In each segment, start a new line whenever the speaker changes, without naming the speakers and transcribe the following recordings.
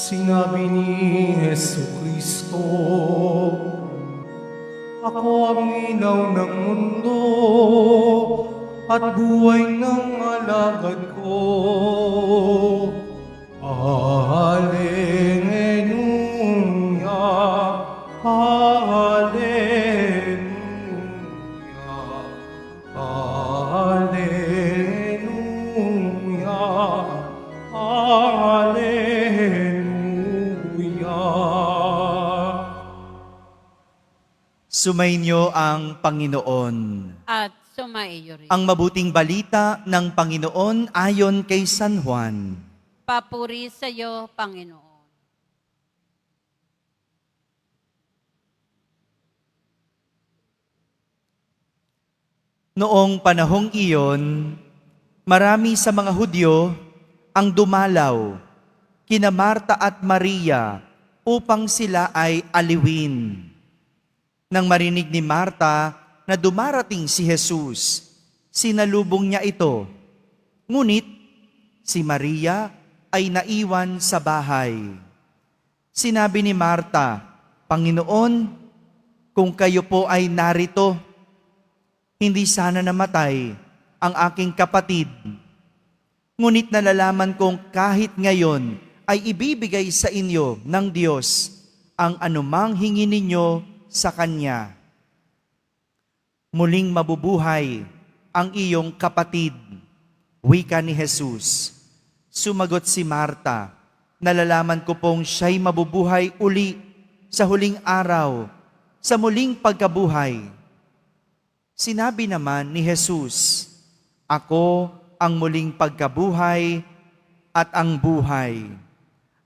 Sinabi ni Jesucristo, ako ang ilaw ng mundo at buhay ng alagad ko. Hallelujah, hallelujah, hallelujah, hallelujah.
Sumainyo ang Panginoon.
At sumaiyo rin.
Ang mabuting balita ng Panginoon ayon kay San Juan.
Papuri sa iyo, Panginoon.
Noong panahong iyon, marami sa mga Hudyo ang dumalaw kina Marta at Maria upang sila ay aliwin. Nang marinig ni Marta na dumarating si Jesus, sinalubong niya ito. Ngunit si Maria ay naiwan sa bahay. Sinabi ni Marta, Panginoon, kung kayo po ay narito, hindi sana namatay ang aking kapatid. Ngunit nalalaman kong kahit ngayon ay ibibigay sa inyo ng Diyos ang anumang hingin ninyo sa Kanya. Muling mabubuhay ang iyong kapatid, wika ni Jesus. Sumagot si Marta, nalalaman ko pong siya'y mabubuhay uli sa huling araw, sa muling pagkabuhay. Sinabi naman ni Jesus, ako ang muling pagkabuhay at ang buhay.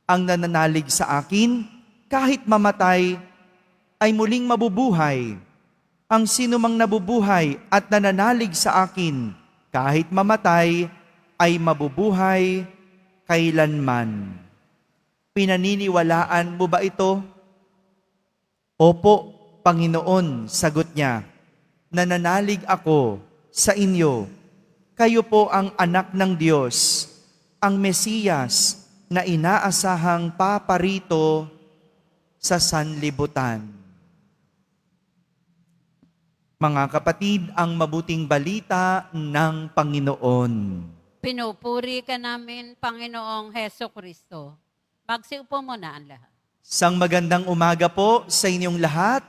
Ang nananalig sa akin, kahit mamatay, ay muling mabubuhay. Ang sinumang nabubuhay at nananalig sa akin, kahit mamatay, ay mabubuhay kailanman. Pinaniniwalaan mo ba ito? Opo, Panginoon, sagot niya. Nananalig ako sa inyo. Kayo po ang anak ng Diyos, ang Mesiyas na inaasahang paparito sa sanlibutan. Mga kapatid, ang mabuting balita ng Panginoon.
Pinupuri ka namin, Panginoong Heso Kristo. Magsiupo muna ang lahat.
Sang magandang umaga po sa inyong lahat.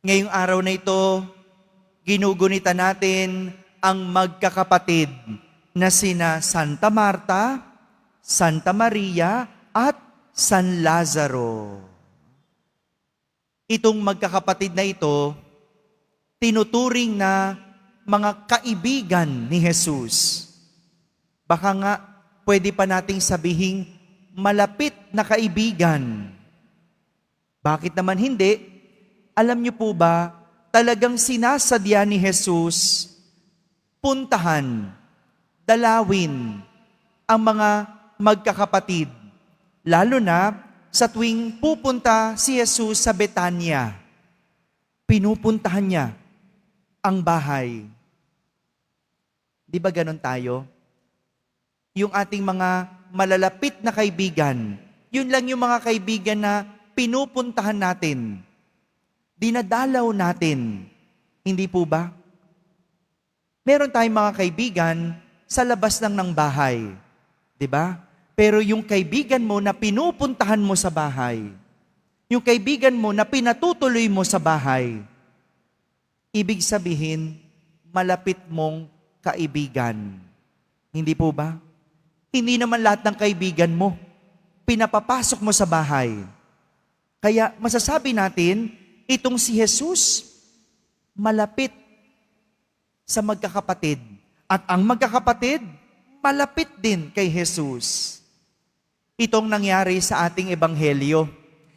Ngayong araw na ito, ginugunita natin ang magkakapatid na sina Santa Marta, Santa Maria, at San Lazaro. Itong magkakapatid na ito, tinuturing na mga kaibigan ni Jesus. Baka nga, pwede pa nating sabihing malapit na kaibigan. Bakit naman hindi? Alam niyo po ba, talagang sinasadya ni Jesus puntahan, dalawin ang mga magkakapatid. Lalo na sa tuwing pupunta si Jesus sa Betania, pinupuntahan niya ang bahay. Di ba ganon tayo? Yung ating mga malalapit na kaibigan, yun lang yung mga kaibigan na pinupuntahan natin. Dinadalaw natin. Hindi po ba? Meron tayong mga kaibigan sa labas lang ng bahay. Di ba? Pero yung kaibigan mo na pinupuntahan mo sa bahay, yung kaibigan mo na pinatutuloy mo sa bahay, ibig sabihin, malapit mong kaibigan. Hindi po ba? Hindi naman lahat ng kaibigan mo, pinapapasok mo sa bahay. Kaya masasabi natin, itong si Jesus, malapit sa magkakapatid. At ang magkakapatid, malapit din kay Jesus. Itong nangyari sa ating ebanghelyo.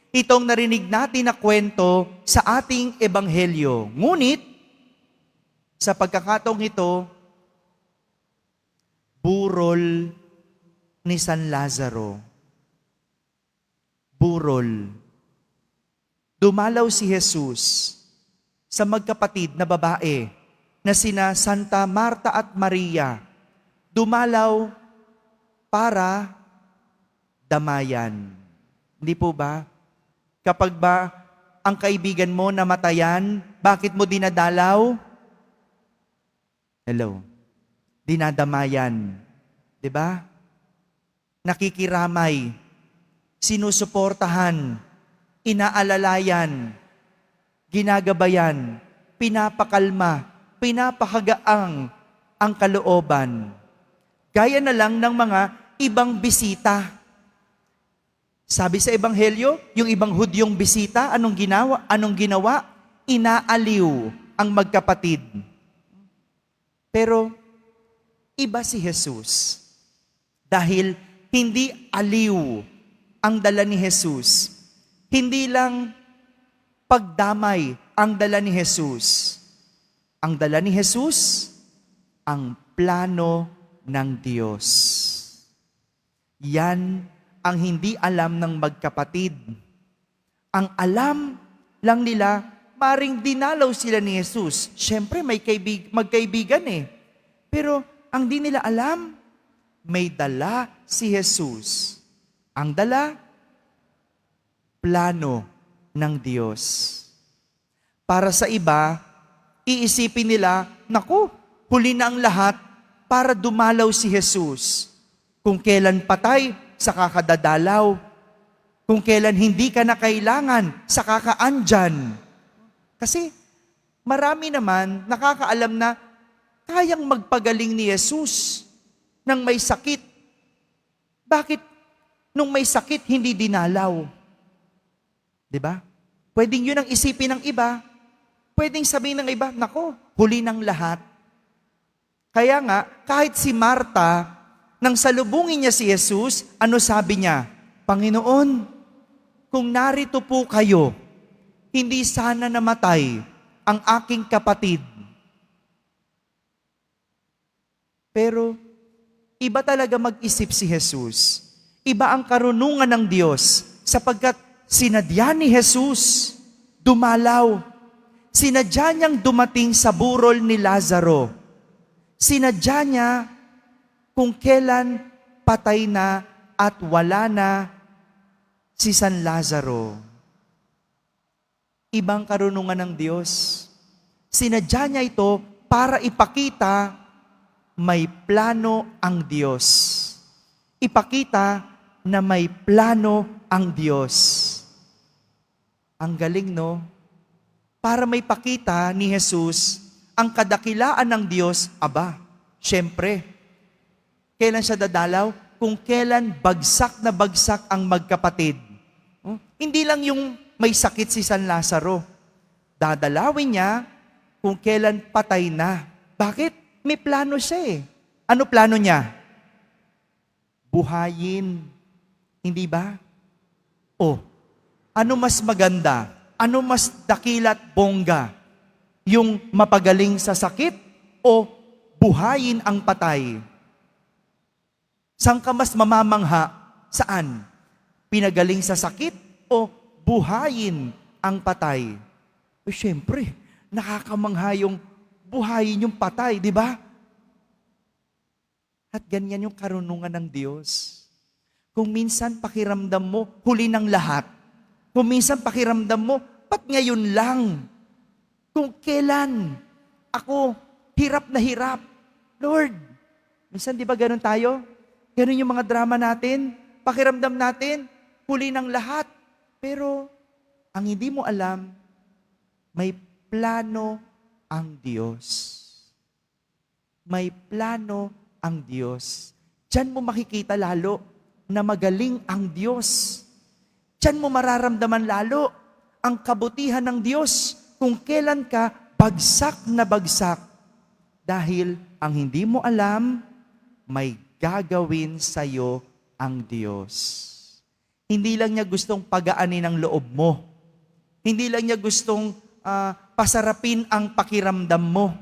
Itong narinig natin na kwento sa ating ebanghelyo. Ngunit, sa pagkakataong ito, burol ni San Lazaro. Burol. Dumalaw si Jesus sa magkapatid na babae na sina Santa Marta at Maria. Dumalaw para damayan. Hindi po ba? Kapag ba ang kaibigan mo namatayan, bakit mo dinadalaw? Hello. Dinadamayan. 'Di ba? Nakikiramay, sinusuportahan, inaalalayan, ginagabayan, pinapakalma, pinapahagaang ang kalooban. Gaya na lang ng mga ibang bisita. Sabi sa Ebanghelyo, yung ibang Hudyong bisita, anong ginawa? Inaaliw ang magkapatid. Pero iba si Jesus. Dahil hindi aliw ang dala ni Jesus. Hindi lang pagdamay ang dala ni Jesus. Ang dala ni Jesus, ang plano ng Diyos. Yan ang hindi alam ng magkapatid. Ang alam lang nila, maring dinalaw sila ni Jesus. Siyempre, may magkaibigan eh. Pero ang di nila alam, may dala si Jesus. Ang dala, plano ng Diyos. Para sa iba, iisipin nila, naku, huli na ang lahat para dumalaw si Jesus. Kung kailan patay, saka ka dadalaw. Kung kailan hindi ka na kailangan, saka ka andyan. Kasi marami naman nakakaalam na kayang magpagaling ni Jesus nang may sakit. Bakit nung may sakit hindi dinalaw? 'Di ba? Pwedeng yun ang isipin ng iba. Pwedeng sabihin ng iba, nako, huli ng lahat. Kaya nga, kahit si Marta, nang salubungin niya si Jesus, ano sabi niya? Panginoon, kung narito po kayo, hindi sana namatay ang aking kapatid. Pero, iba talaga mag-isip si Jesus. Iba ang karunungan ng Diyos sapagkat sinadya ni Jesus dumalaw. Sinadya niyang dumating sa burol ni Lazaro. Sinadya niya kung kailan patay na at wala na si San Lazaro. Ibang karunungan ng Diyos. Sinadya niya ito para ipakita may plano ang Diyos. Ipakita na may plano ang Diyos. Ang galing, no? Para may pakita ni Jesus ang kadakilaan ng Diyos, aba, syempre, kailan siya dadalaw? Kung kailan bagsak na bagsak ang magkapatid. Hindi lang yung may sakit si San Lazaro. Dadalawin niya kung kailan patay na. Bakit? May plano siya eh. Ano plano niya? Buhayin. Hindi ba? O, ano mas maganda? Ano mas dakilat bongga? Yung mapagaling sa sakit o buhayin ang patay? Saan ka mas mamamangha? Saan? Pinagaling sa sakit o buhayin ang patay? Eh, syempre, nakakamangha yung buhayin yung patay, di ba? At ganyan yung karunungan ng Diyos. Kung minsan pakiramdam mo, huli ng lahat. Kung minsan pakiramdam mo, ba't ngayon lang? Kung kailan ako hirap na hirap. Lord, minsan di ba ganun tayo? Ganun yung mga drama natin, pakiramdam natin, huli ng lahat. Pero, ang hindi mo alam, may plano ang Diyos. May plano ang Diyos. Diyan mo makikita lalo na magaling ang Diyos. Diyan mo mararamdaman lalo ang kabutihan ng Diyos kung kailan ka bagsak na bagsak. Dahil ang hindi mo alam, may gagawin sa'yo ang Diyos. Hindi lang niya gustong pagaanin ang loob mo. Hindi lang niya gustong pasarapin ang pakiramdam mo.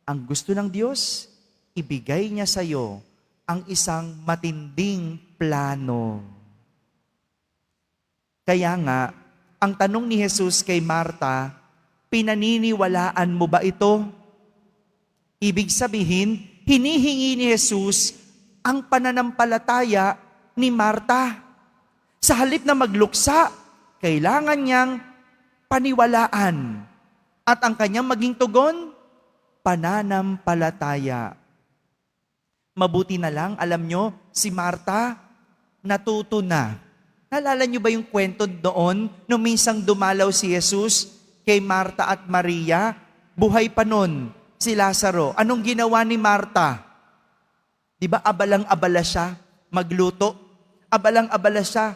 Ang gusto ng Diyos, ibigay niya sa'yo ang isang matinding plano. Kaya nga, ang tanong ni Jesus kay Marta, pinaniniwalaan mo ba ito? Ibig sabihin, hinihingi ni Jesus ang pananampalataya ni Marta. Sa halip na magluksa, kailangan niyang paniwalaan. At ang kanyang maging tugon, pananampalataya. Mabuti na lang, alam nyo, si Marta, natuto na. Naalala nyo ba yung kwento doon, nung minsang dumalaw si Jesus kay Marta at Maria? Buhay pa nun si Lazaro. Anong ginawa ni Marta? Di ba abalang-abala siya magluto? Abalang-abala siya.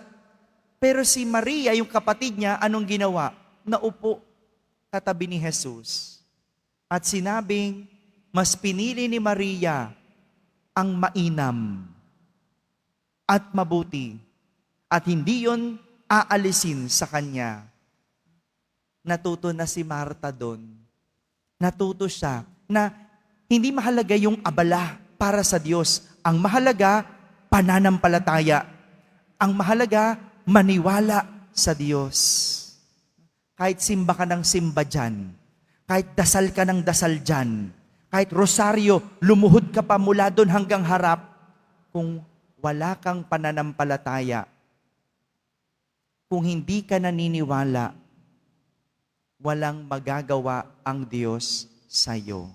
Pero si Maria, yung kapatid niya, anong ginawa? Naupo katabi ni Jesus. At sinabing, mas pinili ni Maria ang mainam at mabuti. At hindi yon aalisin sa kanya. Natuto na si Marta doon. Natuto siya na hindi mahalaga yung abala para sa Diyos. Ang mahalaga, pananampalataya. Ang mahalaga, maniwala sa Diyos. Kahit simba ka ng simba dyan, kahit dasal ka ng dasal dyan, kahit rosaryo, lumuhod ka pa mula doon hanggang harap, kung wala kang pananampalataya, kung hindi ka naniniwala, walang magagawa ang Diyos sa iyo.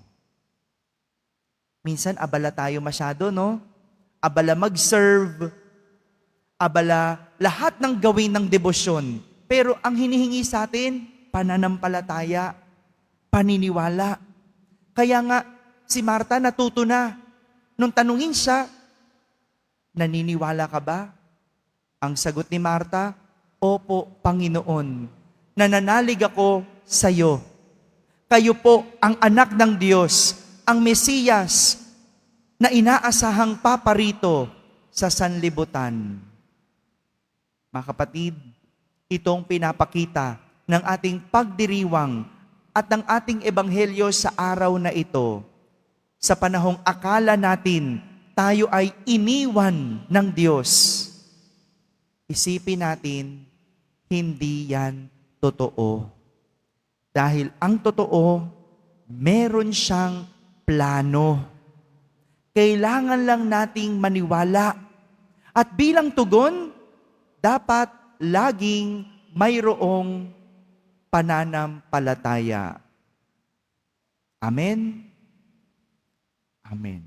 Minsan abala tayo masyado, no? Abala mag-serve, abala lahat ng gawin ng debosyon. Pero ang hinihingi sa atin, pananampalataya, paniniwala. Kaya nga, si Marta natuto na. Nung tanungin siya, naniniwala ka ba? Ang sagot ni Marta, opo, Panginoon, nananalig ako sa iyo. Kayo po ang anak ng Diyos, ang Mesiyas na inaasahang paparito sa sanlibutan. Mga kapatid, itong pinapakita ng ating pagdiriwang at ng ating ebanghelyo sa araw na ito. Sa panahong akala natin tayo ay iniwan ng Diyos, isipin natin, hindi yan totoo. Dahil ang totoo, meron siyang plano. Kailangan lang nating maniwala. At bilang tugon, dapat laging mayroong pananampalataya. Amen? Amen.